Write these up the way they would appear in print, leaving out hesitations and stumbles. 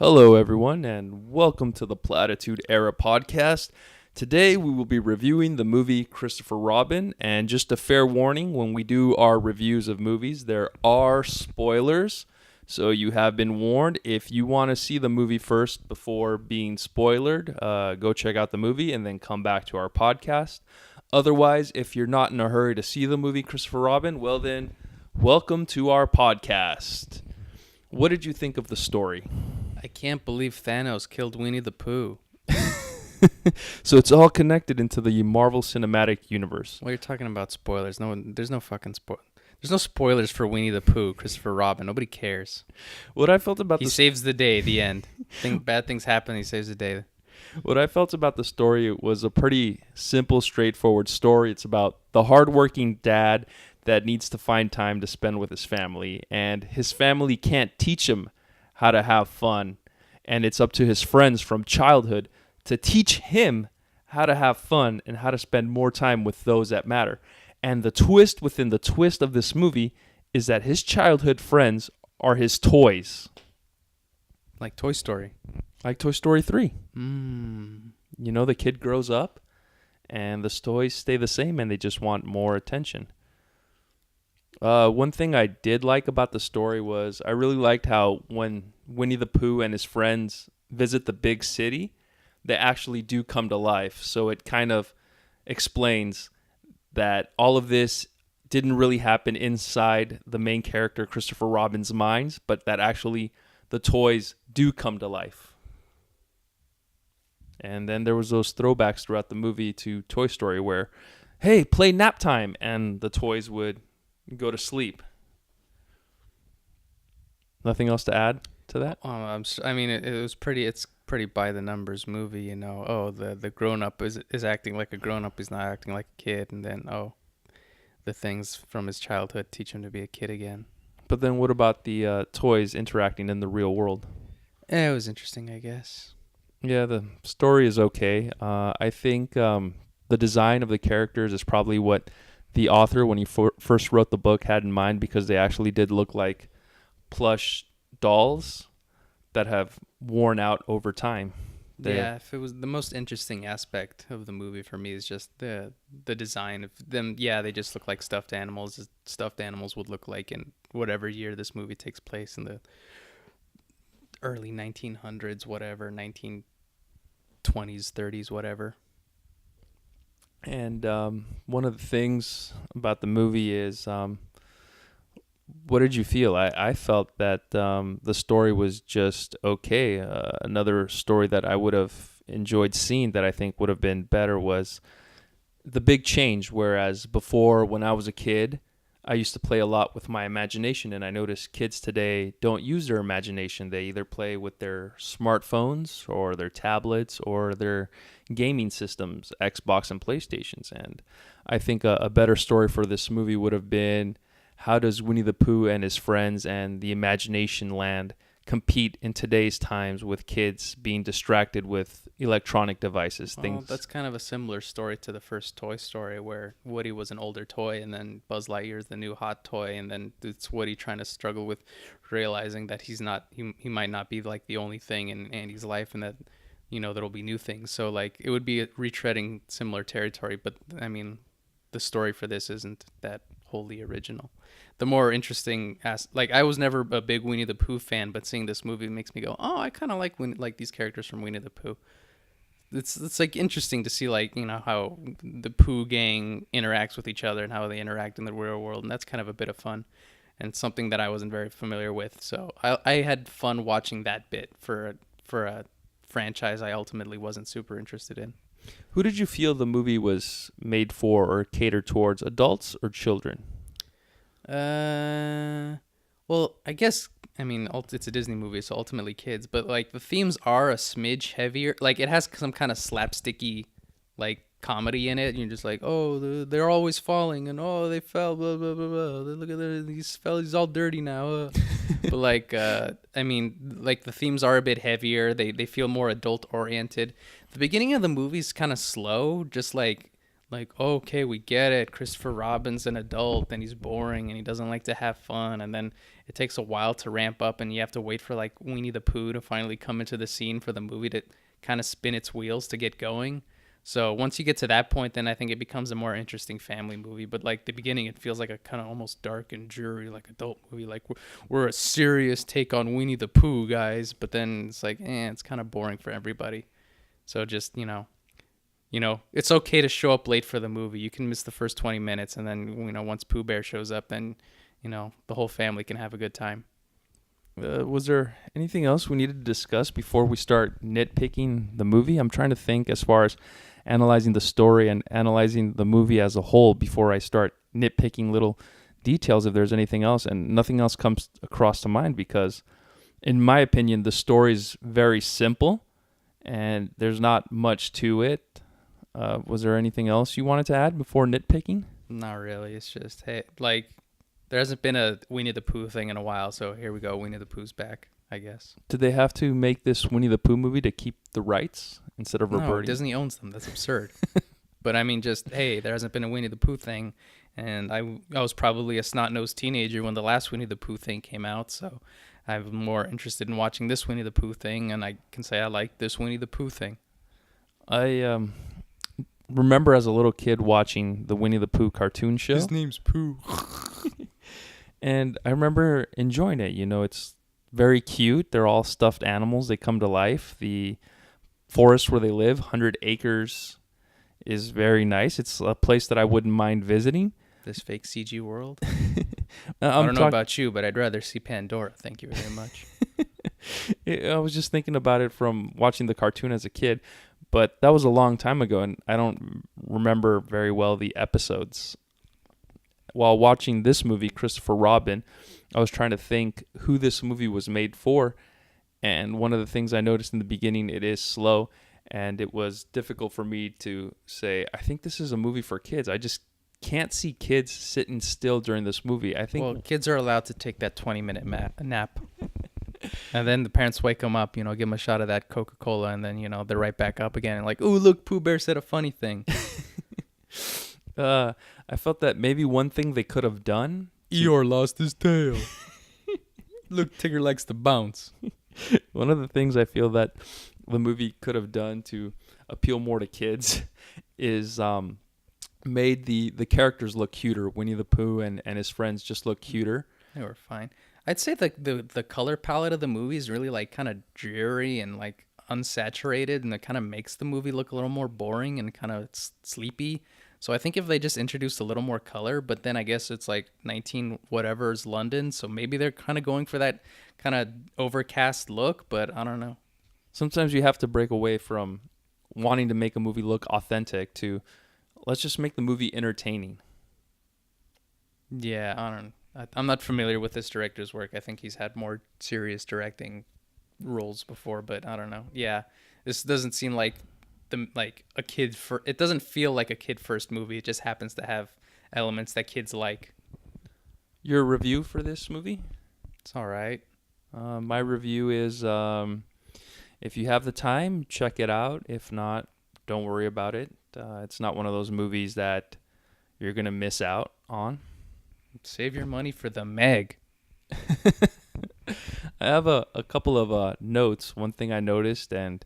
Hello, everyone, and welcome to the Platitude Era podcast. Today, we will be reviewing the movie Christopher Robin, and just a fair warning, when we do our reviews of movies, there are spoilers, so you have been warned. If you want to see the movie first before being spoilered, go check out the movie and then come back to our podcast. Otherwise, if you're not in a hurry to see the movie Christopher Robin, well then, welcome to our podcast. What did you think of the story? I can't believe Thanos killed Winnie the Pooh. So it's all connected into the Marvel Cinematic Universe. Well, you're talking about spoilers. There's no fucking There's no spoilers for Winnie the Pooh, Christopher Robin. Nobody cares. What I felt about He saves the day. The end. Bad things happen. He saves the day. What I felt about the story was a pretty simple, straightforward story. It's about the hardworking dad that needs to find time to spend with his family, and his family can't teach him how to have fun, and it's up to his friends from childhood to teach him how to have fun and how to spend more time with those that matter. And the twist within the twist of this movie is that his childhood friends are his toys. Like Toy Story. Like Toy Story 3. Mm. You know, the kid grows up and the toys stay the same and they just want more attention. One thing I did like about the story was I really liked how when Winnie the Pooh and his friends visit the big city, they actually do come to life. So it kind of explains that all of this didn't really happen inside the main character Christopher Robin's minds, but that actually the toys do come to life. And then there was those throwbacks throughout the movie to Toy Story where, hey, play nap time, and the toys would go to sleep. Nothing else to add to that? It was pretty. It's pretty by the numbers movie. You know, the grown up is acting like a grown up. He's not acting like a kid, and then the things from his childhood teach him to be a kid again. But then what about the toys interacting in the real world? It was interesting, I guess. Yeah, the story is okay. I think the design of the characters is probably what the author, when he first wrote the book, had in mind, because they actually did look like plush dolls that have worn out over time. Yeah, if it was the most interesting aspect of the movie for me is just the design of them. Yeah, they just look like stuffed animals. As stuffed animals would look like in whatever year this movie takes place, in the early 1900s, whatever, 1920s, 30s, whatever. And one of the things about the movie is, what did you feel? I felt that the story was just okay. Another story that I would have enjoyed seeing that I think would have been better was the big change. Whereas before, when I was a kid, I used to play a lot with my imagination, and I noticed kids today don't use their imagination. They either play with their smartphones or their tablets or their gaming systems, Xbox and PlayStations. And I think a better story for this movie would have been, how does Winnie the Pooh and his friends and the imagination land compete in today's times with kids being distracted with electronic devices? Well, that's kind of a similar story to the first Toy Story, where Woody was an older toy and then Buzz Lightyear's the new hot toy, and then it's Woody trying to struggle with realizing that he might not be like the only thing in Andy's life, and that, you know, there'll be new things. So like it would be retreading similar territory, but I mean, the story for this isn't that wholly original. The more interesting, I was never a big Winnie the Pooh fan, but seeing this movie makes me go, oh, I kind of like these characters from Winnie the Pooh. It's like interesting to see, like, you know, how the Pooh gang interacts with each other and how they interact in the real world, and that's kind of a bit of fun and something that I wasn't very familiar with. So I had fun watching that bit for a franchise I ultimately wasn't super interested in. Who did you feel the movie was made for or catered towards, adults or children? Well, I guess, I mean, it's a Disney movie, so ultimately kids, but like the themes are a smidge heavier. Like it has some kind of slapsticky, like, comedy in it. And you're just like, oh, they're always falling, and oh, they fell, blah blah blah blah. Look at these fellas, he's all dirty now. But like, I mean, like the themes are a bit heavier. They feel more adult oriented. The beginning of the movie's kind of slow, just like, oh, okay, we get it. Christopher Robin's an adult and he's boring and he doesn't like to have fun. And then it takes a while to ramp up, and you have to wait for like Winnie the Pooh to finally come into the scene for the movie to kind of spin its wheels to get going. So once you get to that point, then I think it becomes a more interesting family movie. But like the beginning, it feels like a kind of almost dark and dreary, like adult movie. Like we're a serious take on Winnie the Pooh, guys. But then it's like, it's kind of boring for everybody. So just it's okay to show up late for the movie. You can miss the first 20 minutes, and then once Pooh Bear shows up, then the whole family can have a good time. Was there anything else we needed to discuss before we start nitpicking the movie? I'm trying to think as far as analyzing the story and analyzing the movie as a whole before I start nitpicking little details if there's anything else, and nothing else comes across to mind because in my opinion the story is very simple and there's not much to it. Was there anything else you wanted to add before nitpicking? Not really. It's just, hey, like, there hasn't been a Winnie the Pooh thing in a while, so here we go. Winnie the Pooh's back, I guess. Did they have to make this Winnie the Pooh movie to keep the rights instead of reverting? No, Disney owns them. That's absurd. But I mean, just, hey, there hasn't been a Winnie the Pooh thing, and I was probably a snot-nosed teenager when the last Winnie the Pooh thing came out, so I'm more interested in watching this Winnie the Pooh thing, and I can say I like this Winnie the Pooh thing. I remember as a little kid watching the Winnie the Pooh cartoon show. His name's Pooh. And I remember enjoying it. It's very cute. They're all stuffed animals. They come to life. The forest where they live, 100 acres, is very nice. It's a place that I wouldn't mind visiting. This fake CG world. I don't know about you, but I'd rather see Pandora. Thank you very much. I was just thinking about it from watching the cartoon as a kid, but that was a long time ago, and I don't remember very well the episodes. While watching this movie, Christopher Robin, I was trying to think who this movie was made for, and one of the things I noticed in the beginning, it is slow, and it was difficult for me to say, I think this is a movie for kids. I just can't see kids sitting still during this movie. I think kids are allowed to take that 20-minute nap. And then the parents wake them up, give them a shot of that Coca-Cola, and then, they're right back up again. And like, oh, look, Pooh Bear said a funny thing. I felt that maybe one thing they could have done. Eeyore lost his tail. Look, Tigger likes to bounce. One of the things I feel that the movie could have done to appeal more to kids is made the characters look cuter. Winnie the Pooh and his friends just look cuter. They were fine. I'd say the color palette of the movie is really like kind of dreary and like unsaturated, and it kind of makes the movie look a little more boring and kind of sleepy. So I think if they just introduced a little more color, but then I guess it's like 19 whatever's London, so maybe they're kind of going for that kind of overcast look, but I don't know. Sometimes you have to break away from wanting to make a movie look authentic to let's just make the movie entertaining. Yeah, I'm not familiar with this director's work. I think he's had more serious directing roles before, but I don't know. Yeah, this doesn't seem like a kid it doesn't feel like a kid first movie. It just happens to have elements that kids like. Your review for this movie? It's all right. My review is if you have the time, check it out. If not, don't worry about it. It's not one of those movies that you're going to miss out on. Save your money for the Meg. I have a couple of notes. One thing I noticed and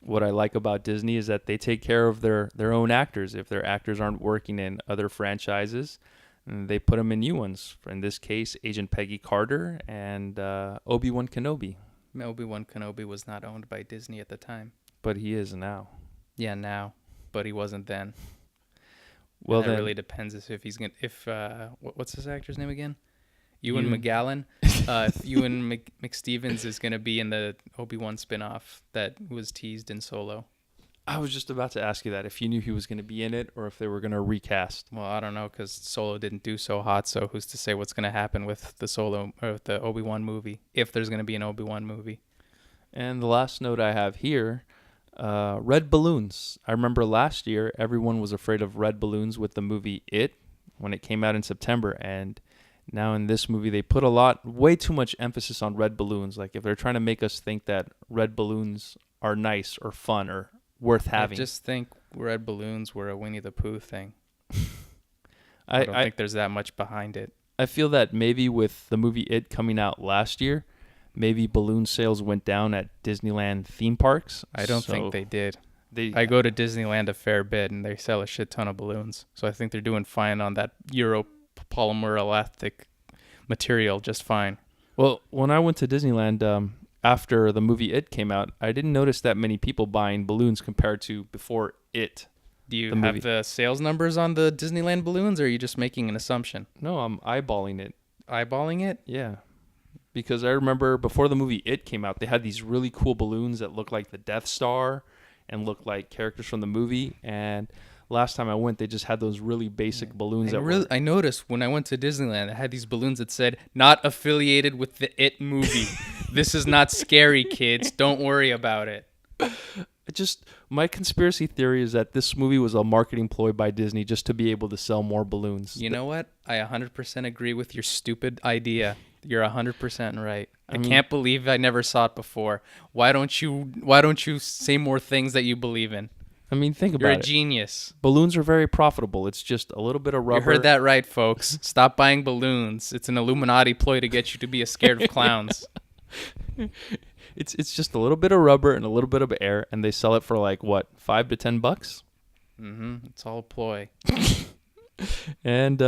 what I like about Disney is that they take care of their own actors. If their actors aren't working in other franchises, they put them in new ones. In this case, Agent Peggy Carter and Obi-Wan Kenobi. Obi-Wan Kenobi was not owned by Disney at the time. But he is now. Yeah, now. But he wasn't then. Well, that really depends if he's going to... what's this actor's name again? Ewan McGallen. If Ewan McStevens is going to be in the Obi-Wan spinoff that was teased in Solo. I was just about to ask you that, if you knew he was going to be in it or if they were going to recast. Well, I don't know, because Solo didn't do so hot, so who's to say what's going to happen with the Obi-Wan movie, if there's going to be an Obi-Wan movie. And the last note I have here, red balloons. I remember last year everyone was afraid of red balloons with the movie It when it came out in September, and now in this movie they put way too much emphasis on red balloons. Like if they're trying to make us think that red balloons are nice or fun or worth having. I just think red balloons were a Winnie the Pooh thing. I don't think there's that much behind it. I feel that maybe with the movie It coming out last year, maybe balloon sales went down at Disneyland theme parks. I don't think they did. They, I go to Disneyland a fair bit, and they sell a shit ton of balloons. So I think they're doing fine on that Euro polymer elastic material, just fine. well, when I went to Disneyland after the movie It came out, I didn't notice that many people buying balloons compared to before It. Do you The have movie. the sales numbers on the Disneyland balloons, or are you just making an assumption? No, I'm eyeballing it. Eyeballing it? Yeah. Because I remember before the movie It came out, they had these really cool balloons that looked like the Death Star and looked like characters from the movie. And last time I went, they just had those really basic balloons I noticed when I went to Disneyland, I had these balloons that said, "Not affiliated with the It movie. This is not scary, kids. Don't worry about it." my conspiracy theory is that this movie was a marketing ploy by Disney just to be able to sell more balloons. You know what? I 100% agree with your stupid idea. You're 100% right. I mean- can't believe I never saw it before. Why don't you say more things that you believe in? I mean, think You're about a it. genius. Balloons are very profitable. It's just a little bit of rubber. You heard that right, folks. Stop buying balloons. It's an Illuminati ploy to get you to be scared of clowns. It's just a little bit of rubber and a little bit of air, and they sell it for like what, $5 to $10? It's all a ploy. And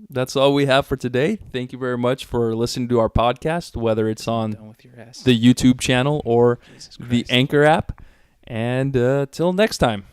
that's all we have for today. Thank you very much for listening to our podcast, whether it's on Done with your ass. the YouTube channel or Jesus the Christ. Anchor app. And till next time.